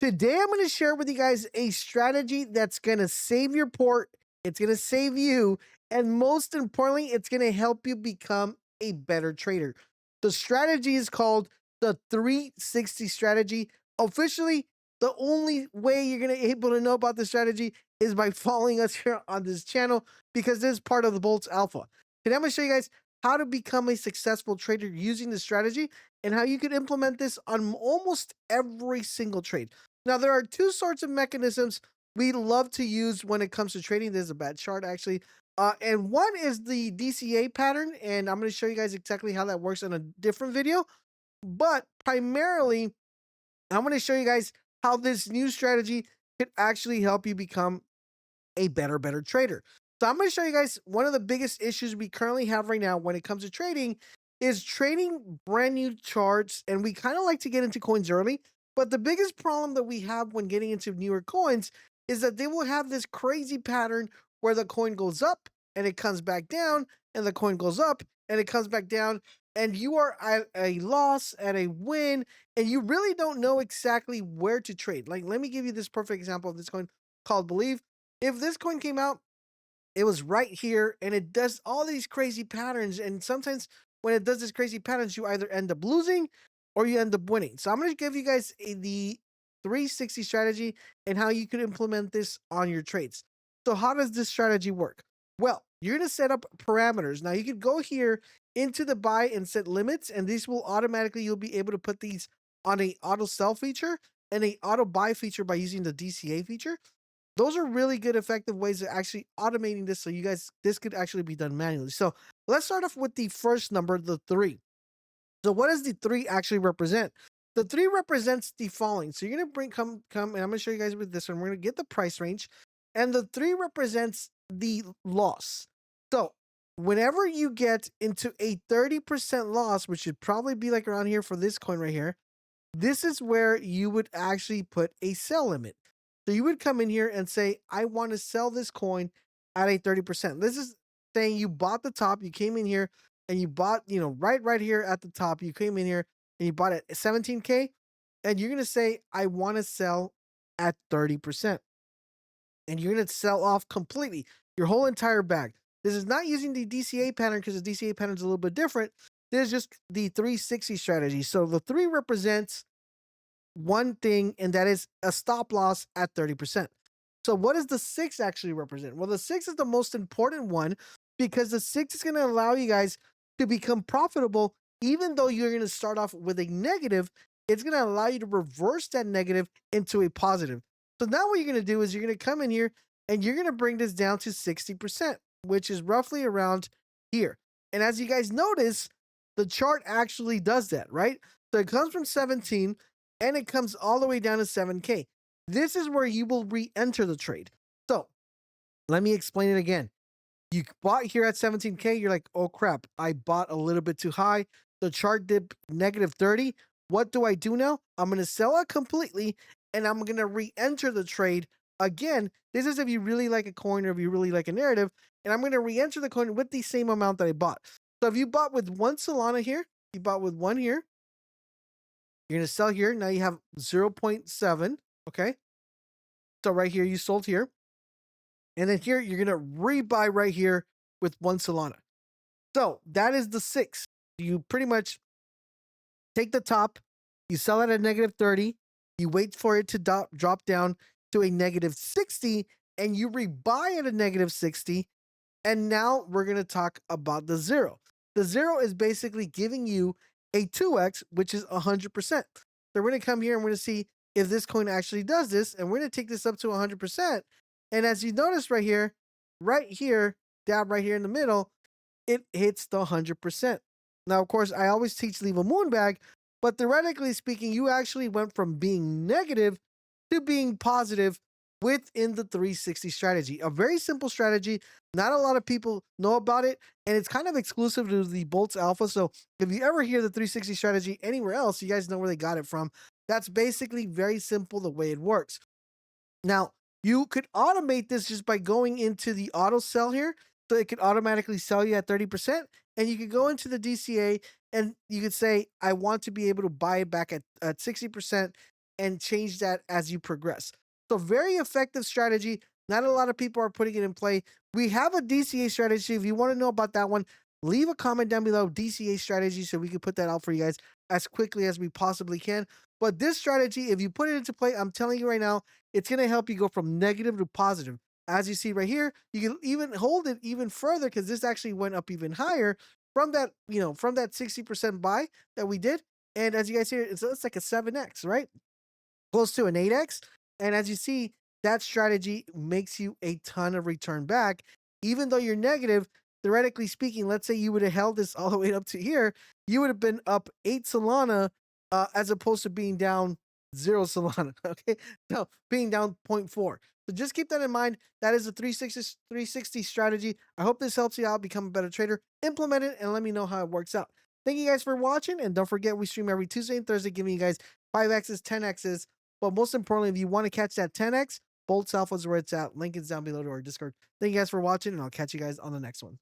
Today, I'm going to share with you guys a strategy that's going to save your port, it's going to save you, and most importantly, it's going to help you become a better trader. The strategy is called the 360 strategy. Officially, the only way you're going to be able to know about this strategy is by following us here on this channel because this is part of the Boltz Alpha. Today, I'm going to show you guys how to become a successful trader using this strategy and how you can implement this on almost every single trade. Now, there are two sorts of mechanisms we love to use when it comes to trading. There's a bad chart, actually. And one is the DCA pattern, and I'm going to show you guys exactly how that works in a different video. But primarily, I'm going to show you guys how this new strategy could actually help you become a better trader. So I'm going to show you guys one of the biggest issues we currently have right now when it comes to trading is trading brand new charts. And we kind of like to get into coins early. But the biggest problem that we have when getting into newer coins is that they will have this crazy pattern where the coin goes up and it comes back down, and the coin goes up and it comes back down. And you are at a loss, at a win, and you really don't know exactly where to trade. Like, let me give you this perfect example of this coin called Believe. If this coin came out, it was right here and it does all these crazy patterns. And sometimes when it does these crazy patterns, you either end up losing or you end up winning. So I'm going to give you guys the 360 strategy and how you can implement this on your trades. So how does this strategy work? Well, you're going to set up parameters. Now you can go here into the buy and set limits, and these will automatically, you'll be able to put these on a auto sell feature and a auto buy feature by using the DCA feature. Those are really good, effective ways of actually automating this. So you guys, this could actually be done manually. So let's start off with the first number, the 3. So what does the 3 actually represent? The 3 represents the following. So you're going to come, and I'm going to show you guys with this one. We're going to get the price range, and the 3 represents the loss. So whenever you get into a 30% loss, which should probably be like around here for this coin right here, this is where you would actually put a sell limit. So you would come in here and say, I want to sell this coin at a 30%. This is saying you bought the top, you came in here and you bought, right here at the top, you came in here and you bought at 17K, and you're going to say, I want to sell at 30%. And you're going to sell off completely your whole entire bag. This is not using the DCA pattern because the DCA pattern is a little bit different. This is just the 360 strategy. So the 3 represents one thing, and that is a stop loss at 30%. So what does the 6 actually represent? Well, the 6 is the most important one because the 6 is going to allow you guys to become profitable. Even though you're going to start off with a negative, it's going to allow you to reverse that negative into a positive. So now what you're going to do is you're going to come in here and you're going to bring this down to 60%, which is roughly around here. And as you guys notice, the chart actually does that, right? So it comes from 17 and it comes all the way down to 7K. This is where you will re-enter the trade. So let me explain it again. You bought here at 17K. You're like, oh crap, I bought a little bit too high. The chart did negative 30. What do I do now? I'm going to sell it completely and I'm going to re-enter the trade again. This is if you really like a coin or if you really like a narrative. And I'm going to re-enter the coin with the same amount that I bought. So if you bought with 1 Solana here, you bought with 1 here, you're going to sell here. Now you have 0.7. Okay. So right here, you sold here. And then here, you're going to rebuy right here with 1 Solana. So that is the 6. You pretty much take the top, you sell it at negative 30, you wait for it to drop down to a negative 60, and you rebuy at a negative 60. And now we're going to talk about the 0. The 0 is basically giving you a 2x, which is 100%. So we're going to come here and we're going to see if this coin actually does this, and we're going to take this up to 100%. And as you notice right here, dab right here in the middle, it hits the 100%. Now, of course, I always teach leave a moon bag, but theoretically speaking, you actually went from being negative to being positive within the 360 strategy. A very simple strategy. Not a lot of people know about it, and it's kind of exclusive to the Boltz Alpha. So if you ever hear the 360 strategy anywhere else, you guys know where they got it from. That's basically very simple the way it works. Now, you could automate this just by going into the auto sell here. So it could automatically sell you at 30%. And you could go into the DCA and you could say, I want to be able to buy it back at 60%. and change that as you progress. So very effective strategy. Not a lot of people are putting it in play. We have a DCA strategy. If you want to know about that one, leave a comment down below, DCA strategy, so we can put that out for you guys as quickly as we possibly can. But this strategy, if you put it into play, I'm telling you right now, it's going to help you go from negative to positive. As you see right here, you can even hold it even further because this actually went up even higher from that, from that 60% buy that we did. And as you guys see, it's like a 7x, right? Close to an 8x. And as you see, that strategy makes you a ton of return back. Even though you're negative, theoretically speaking, let's say you would have held this all the way up to here, you would have been up 8 Solana as opposed to being down 0 Solana. Okay. No, being down 0.4. So just keep that in mind. That is a 360 strategy. I hope this helps you out, become a better trader. Implement it and let me know how it works out. Thank you guys for watching. And don't forget, we stream every Tuesday and Thursday, giving you guys 5x's, 10x's. But most importantly, if you want to catch that 10x, Boltz Alpha is where it's at. Link is down below to our Discord. Thank you guys for watching, and I'll catch you guys on the next one.